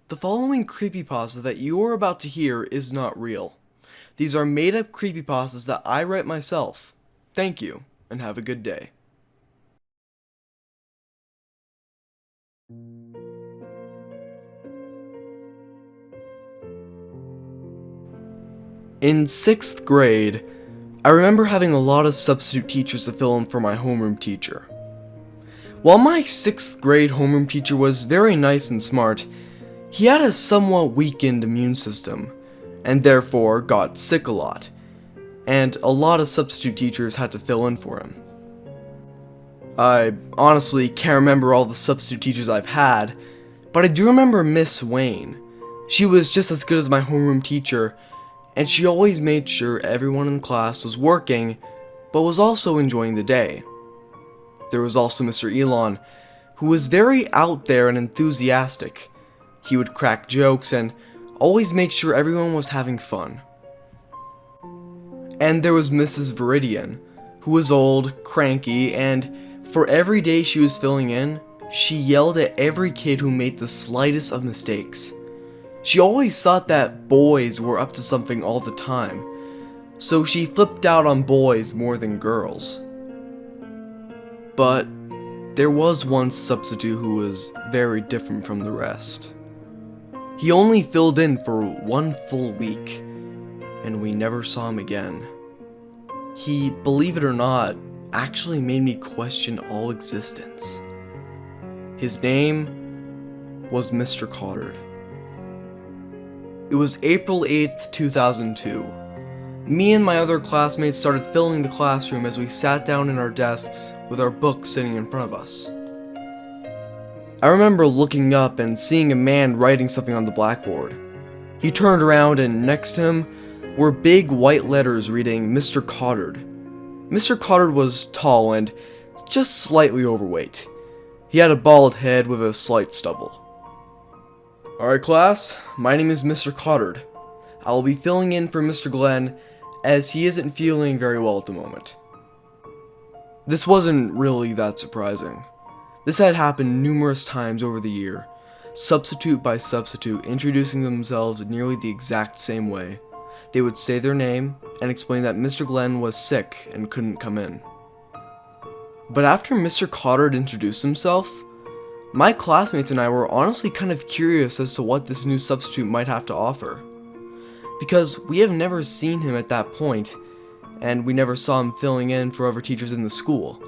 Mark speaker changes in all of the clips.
Speaker 1: The following creepypasta that you are about to hear is not real. These are made-up creepypastas that I write myself. Thank you, and have a good day. In 6th grade, I remember having a lot of substitute teachers to fill in for my homeroom teacher. While my 6th grade homeroom teacher was very nice and smart, he had a somewhat weakened immune system, and therefore got sick a lot, and a lot of substitute teachers had to fill in for him. I honestly can't remember all the substitute teachers I've had, but I do remember Miss Wayne. She was just as good as my homeroom teacher, and she always made sure everyone in the class was working, but was also enjoying the day. There was also Mr. Elon, who was very out there and enthusiastic. He would crack jokes and always make sure everyone was having fun. And there was Mrs. Viridian, who was old, cranky, and for every day she was filling in, she yelled at every kid who made the slightest of mistakes. She always thought that boys were up to something all the time, so she flipped out on boys more than girls. But there was one substitute who was very different from the rest. He only filled in for 1 full week, and we never saw him again. He, believe it or not, actually made me question all existence. His name was Mr. Cottard. It was April 8th, 2002. Me and my other classmates started filling the classroom as we sat down in our desks with our books sitting in front of us. I remember looking up and seeing a man writing something on the blackboard. He turned around and next to him were big white letters reading Mr. Cottard. Mr. Cottard was tall and just slightly overweight. He had a bald head with a slight stubble. Alright class, my name is Mr. Cottard. I will be filling in for Mr. Glenn as he isn't feeling very well at the moment. This wasn't really that surprising. This had happened numerous times over the year, substitute by substitute introducing themselves nearly the exact same way. They would say their name and explain that Mr. Glenn was sick and couldn't come in. But after Mr. Cottard introduced himself, my classmates and I were honestly kind of curious as to what this new substitute might have to offer. Because we have never seen him at that point, and we never saw him filling in for other teachers in the school.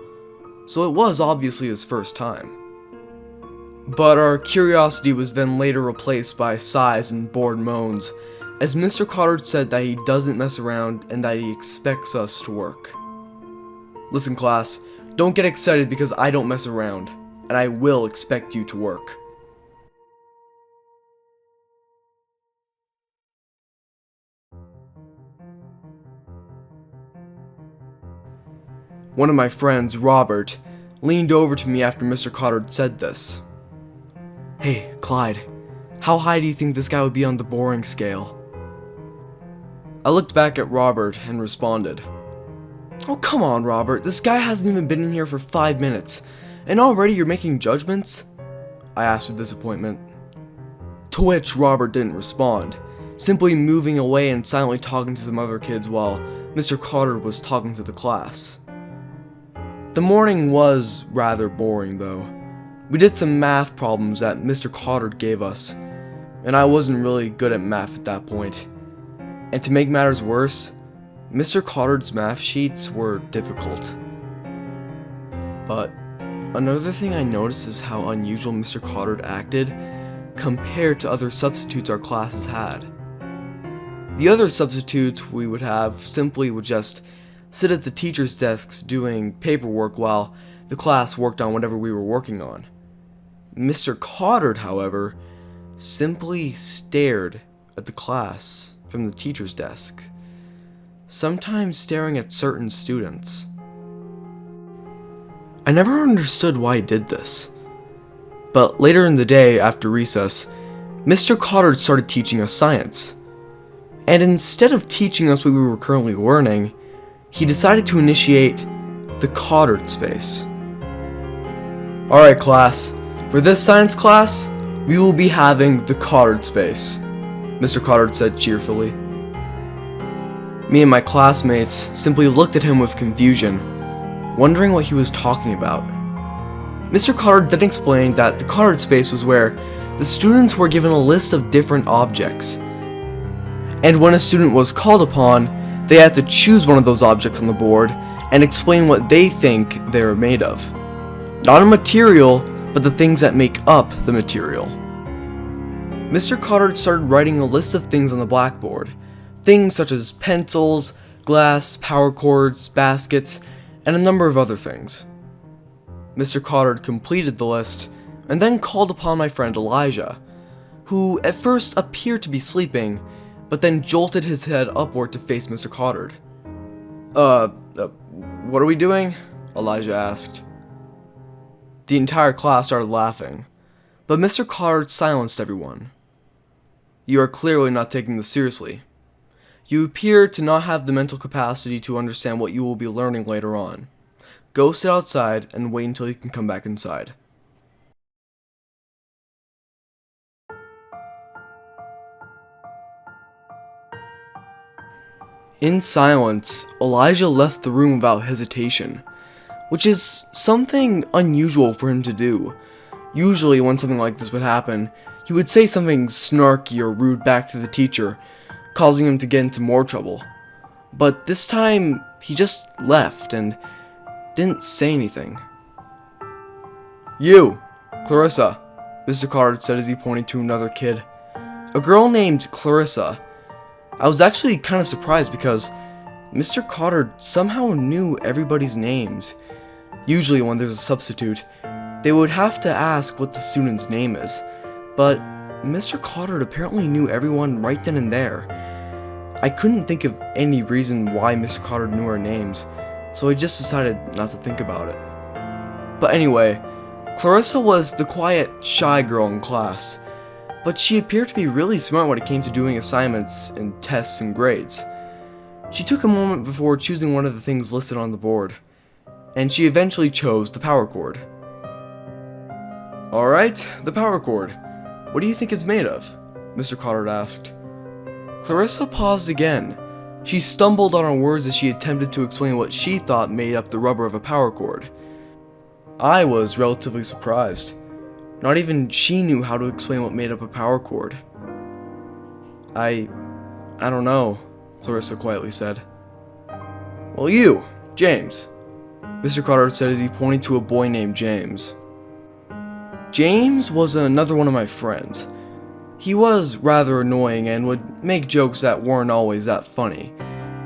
Speaker 1: So it was obviously his first time. But our curiosity was then later replaced by sighs and bored moans, as Mr. Cottard said that he doesn't mess around and that he expects us to work. Listen class, don't get excited because I don't mess around, and I will expect you to work. One of my friends, Robert, leaned over to me after Mr. Cottard said this. Hey, Clyde, how high do you think this guy would be on the boring scale? I looked back at Robert and responded, Oh come on Robert, this guy hasn't even been in here for 5 minutes, and already you're making judgments? I asked with disappointment. To which Robert didn't respond, simply moving away and silently talking to some other kids while Mr. Cottard was talking to the class. The morning was rather boring though. We did some math problems that Mr. Cottard gave us, and I wasn't really good at math at that point. And to make matters worse, Mr. Cottard's math sheets were difficult. But another thing I noticed is how unusual Mr. Cottard acted compared to other substitutes our classes had. The other substitutes we would have simply would just sit at the teachers' desks doing paperwork while the class worked on whatever we were working on. Mr. Cottard, however, simply stared at the class from the teacher's desk, sometimes staring at certain students. I never understood why he did this, but later in the day after recess, Mr. Cottard started teaching us science, and instead of teaching us what we were currently learning, he decided to initiate the Cottard Space. Alright class, for this science class, We will be having the Cottard Space, Mr. Cottard said cheerfully. Me and my classmates simply looked at him with confusion, wondering what he was talking about. Mr. Cottard then explained that the Cottard Space was where the students were given a list of different objects, and when a student was called upon, they had to choose one of those objects on the board and explain what they think they are made of. Not a material, but the things that make up the material. Mr. Cottard started writing a list of things on the blackboard. Things such as pencils, glass, power cords, baskets, and a number of other things. Mr. Cottard completed the list and then called upon my friend Elijah, who at first appeared to be sleeping, but then jolted his head upward to face Mr. Cottard. What are we doing? Elijah asked. The entire class started laughing, but Mr. Cottard silenced everyone. You are clearly not taking this seriously. You appear to not have the mental capacity to understand what you will be learning later on. Go sit outside and wait until you can come back inside. In silence, Elijah left the room without hesitation, which is something unusual for him to do. Usually when something like this would happen, he would say something snarky or rude back to the teacher, causing him to get into more trouble. But this time, he just left and didn't say anything. You, Clarissa, Mr. Cottard said as he pointed to another kid. A girl named Clarissa. I was actually kind of surprised because Mr. Cottard somehow knew everybody's names. Usually when there's a substitute, they would have to ask what the student's name is, but Mr. Cottard apparently knew everyone right then and there. I couldn't think of any reason why Mr. Cottard knew our names, so I just decided not to think about it. But anyway, Clarissa was the quiet, shy girl in class, but she appeared to be really smart when it came to doing assignments and tests and grades. She took a moment before choosing one of the things listed on the board, and she eventually chose the power cord. Alright, the power cord. What do you think it's made of? Mr. Cottard asked. Clarissa paused again. She stumbled on her words as she attempted to explain what she thought made up the rubber of a power cord. I was relatively surprised. Not even she knew how to explain what made up a power cord. I don't know, Clarissa quietly said. Well, you, James, Mr. Cottard said as he pointed to a boy named James. James was another one of my friends. He was rather annoying and would make jokes that weren't always that funny.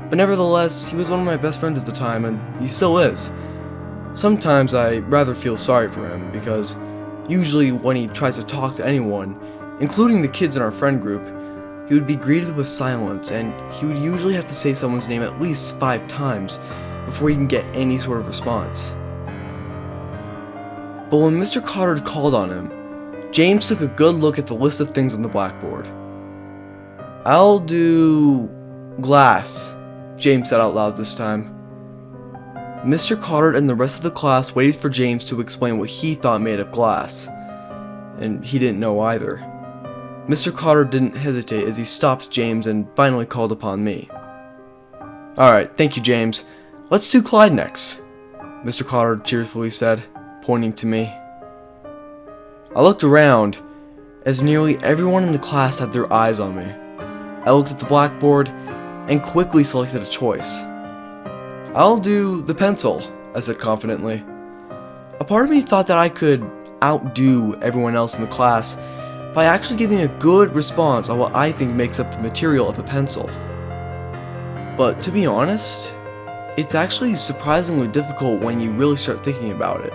Speaker 1: But nevertheless, he was one of my best friends at the time, and he still is. Sometimes I rather feel sorry for him, because usually when he tries to talk to anyone, including the kids in our friend group, he would be greeted with silence, and he would usually have to say someone's name at least 5 times before he can get any sort of response. But when Mr. Cottard called on him, James took a good look at the list of things on the blackboard. I'll do glass, James said out loud this time. Mr. Cottard and the rest of the class waited for James to explain what he thought made up glass, and he didn't know either. Mr. Cottard didn't hesitate as he stopped James and finally called upon me. Alright, thank you, James. Let's do Clyde next, Mr. Cottard cheerfully said, pointing to me. I looked around, as nearly everyone in the class had their eyes on me. I looked at the blackboard, and quickly selected a choice. I'll do the pencil, I said confidently. A part of me thought that I could outdo everyone else in the class by actually giving a good response on what I think makes up the material of a pencil. But to be honest, it's actually surprisingly difficult when you really start thinking about it.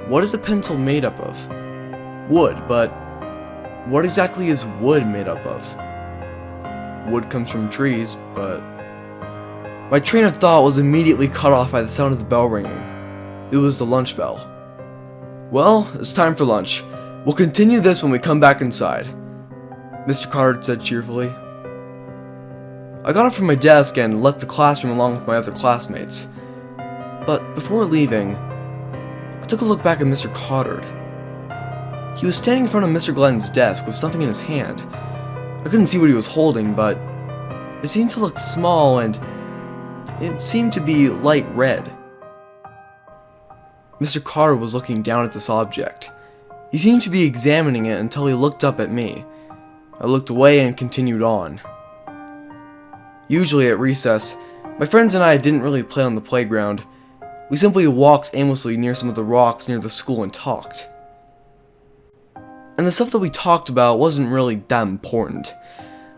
Speaker 1: What is a pencil made up of? Wood, but what exactly is wood made up of? Wood comes from trees, but... My train of thought was immediately cut off by the sound of the bell ringing. It was the lunch bell. Well, it's time for lunch. We'll continue this when we come back inside, Mr. Cottard said cheerfully. I got up from my desk and left the classroom along with my other classmates. But before leaving, I took a look back at Mr. Cottard. He was standing in front of Mr. Glen's desk with something in his hand. I couldn't see what he was holding, but it seemed to look small and it seemed to be light red. Mr. Cottard was looking down at this object. He seemed to be examining it until he looked up at me. I looked away and continued on. Usually at recess, my friends and I didn't really play on the playground. We simply walked aimlessly near some of the rocks near the school and talked. And the stuff that we talked about wasn't really that important.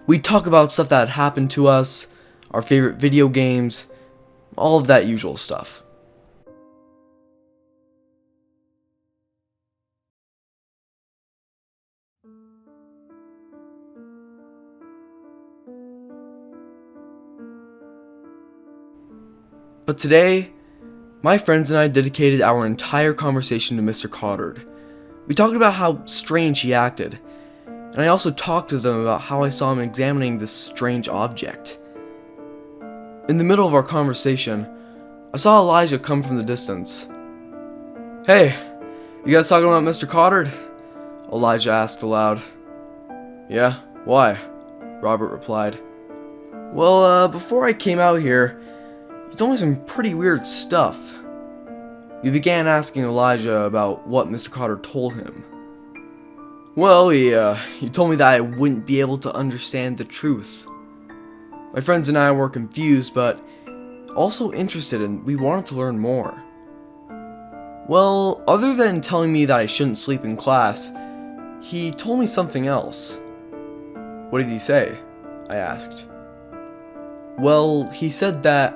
Speaker 1: We'd talk about stuff that had happened to us, our favorite video games, all of that usual stuff. But today, my friends and I dedicated our entire conversation to Mr. Cottard. We talked about how strange he acted, and I also talked to them about how I saw him examining this strange object. In the middle of our conversation, I saw Elijah come from the distance. "Hey, you guys talking about Mr. Cottard?" Elijah asked aloud. "Yeah, why?" Robert replied. "Well, before I came out here, he told me some pretty weird stuff." We began asking Elijah about what Mr. Cottard told him. "Well, he told me that I wouldn't be able to understand the truth." My friends and I were confused, but also interested, and we wanted to learn more. "Well, other than telling me that I shouldn't sleep in class, he told me something else." "What did he say?" I asked. "Well, he said that..."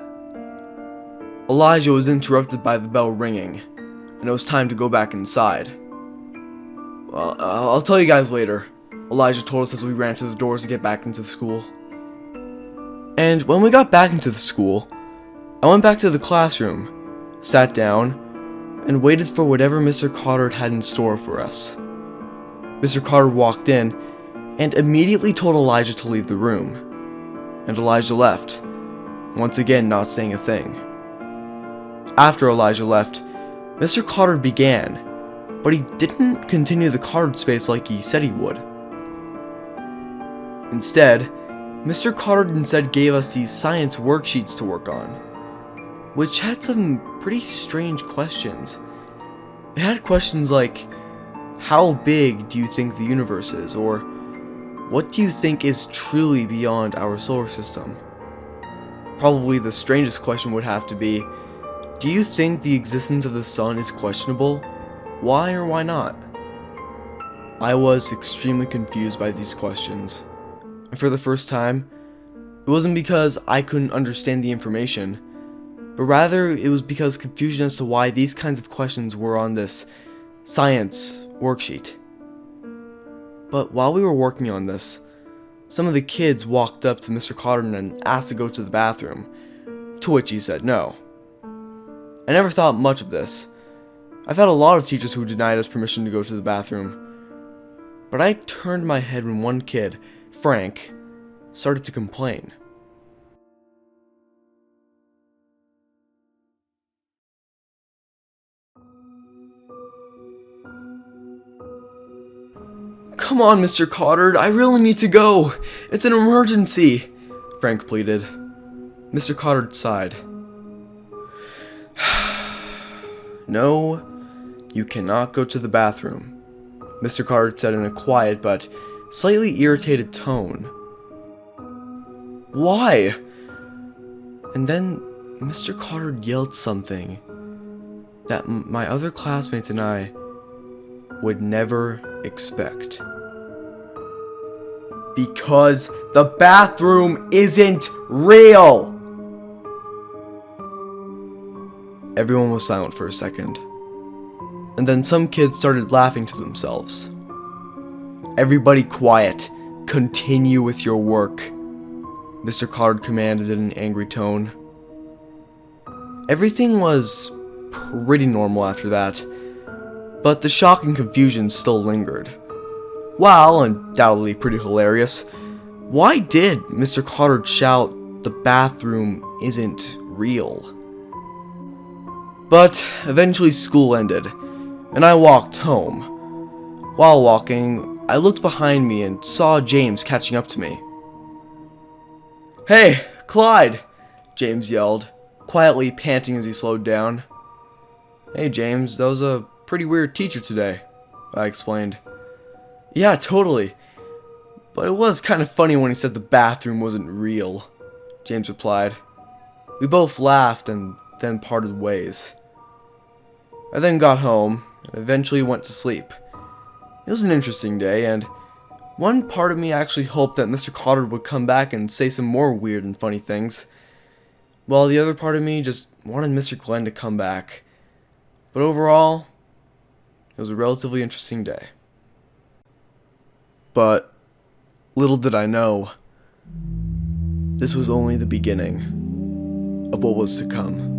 Speaker 1: Elijah was interrupted by the bell ringing, and it was time to go back inside. "Well, I'll tell you guys later," Elijah told us as we ran to the doors to get back into the school. And when we got back into the school, I went back to the classroom, sat down, and waited for whatever Mr. Cottard had in store for us. Mr. Cottard walked in and immediately told Elijah to leave the room, and Elijah left, once again not saying a thing. After Elijah left, Mr. Cottard began, but he didn't continue the Cottard Space like he said he would. Instead, Mr. Cottard gave us these science worksheets to work on, which had some pretty strange questions. It had questions like, how big do you think the universe is, or what do you think is truly beyond our solar system? Probably the strangest question would have to be, do you think the existence of the sun is questionable? Why or why not? I was extremely confused by these questions. And for the first time, it wasn't because I couldn't understand the information, but rather it was because confusion as to why these kinds of questions were on this science worksheet. But while we were working on this, some of the kids walked up to Mr. Cottard and asked to go to the bathroom, to which he said no. I never thought much of this. I've had a lot of teachers who denied us permission to go to the bathroom. But I turned my head when one kid, Frank, started to complain. "Come on, Mr. Cottard, I really need to go. It's an emergency," Frank pleaded. Mr. Cottard sighed. "No, you cannot go to the bathroom," Mr. Cottard said in a quiet but slightly irritated tone. "Why?" And then Mr. Cottard yelled something that my other classmates and I would never expect. "Because the bathroom isn't real!" Everyone was silent for a second, and then some kids started laughing to themselves. "Everybody quiet. Continue with your work," Mr. Cottard commanded in an angry tone. Everything was pretty normal after that, but the shock and confusion still lingered. While undoubtedly pretty hilarious, why did Mr. Cottard shout, "The bathroom isn't real"? But eventually school ended, and I walked home. While walking, I looked behind me and saw James catching up to me. "Hey, Clyde!" James yelled, quietly panting as he slowed down. "Hey James, that was a pretty weird teacher today," I explained. "Yeah, totally. But it was kind of funny when he said the bathroom wasn't real," James replied. We both laughed and then parted ways. I then got home and eventually went to sleep. It was an interesting day, and one part of me actually hoped that Mr. Cottard would come back and say some more weird and funny things, while the other part of me just wanted Mr. Glenn to come back. But overall, it was a relatively interesting day. But little did I know, this was only the beginning of what was to come.